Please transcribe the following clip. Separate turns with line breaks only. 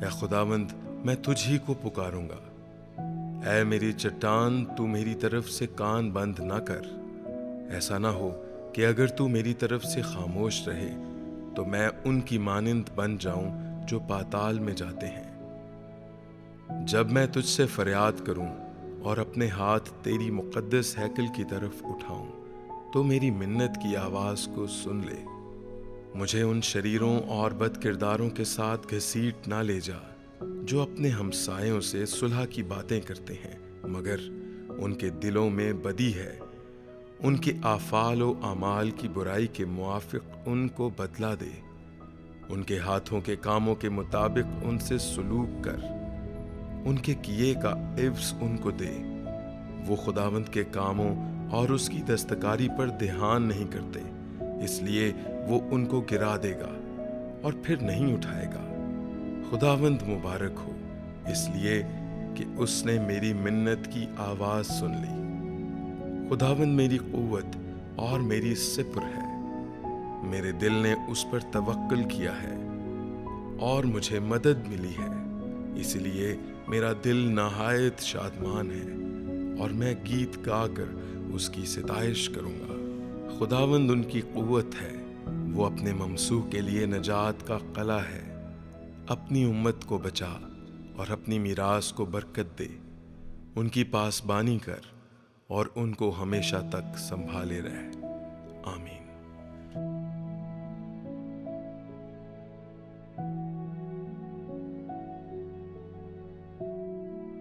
اے خداوند میں تجھ ہی کو پکاروں گا۔ اے میری چٹان تو میری طرف سے کان بند نہ کر۔ ایسا نہ ہو کہ اگر تو میری طرف سے خاموش رہے تو میں ان کی مانند بن جاؤں جو پاتال میں جاتے ہیں۔ جب میں تجھ سے فریاد کروں اور اپنے ہاتھ تیری مقدس ہیکل کی طرف اٹھاؤں تو میری منت کی آواز کو سن لے۔ مجھے ان شریروں اور بد کرداروں کے ساتھ گھسیٹ نہ لے جا جو اپنے ہمسایوں سے صلح کی باتیں کرتے ہیں مگر ان کے دلوں میں بدی ہے۔ ان کے افعال و اعمال کی برائی کے موافق ان کو بدلہ دے۔ ان کے ہاتھوں کے کاموں کے مطابق ان سے سلوک کر۔ ان کے کیے کا عوض ان کو دے۔ وہ خداوند کے کاموں اور اس کی دستکاری پر دھیان نہیں کرتے، اس لیے وہ ان کو گرا دے گا اور پھر نہیں اٹھائے گا۔ خداوند مبارک ہو، اس لیے کہ اس نے میری منت کی آواز سن لی۔ خداوند میری قوت اور میری سپر ہے، میرے دل نے اس پر توکل کیا ہے اور مجھے مدد ملی ہے، اس لیے میرا دل نہایت شادمان ہے اور میں گیت گا کر اس کی ستائش کروں گا۔ خداوند ان کی قوت ہے، وہ اپنے ممسوح کے لیے نجات کا قلعہ ہے۔ اپنی امت کو بچا اور اپنی میراث کو برکت دے، ان کی پاسبانی کر اور ان کو ہمیشہ تک سنبھالے رہ۔ آمین۔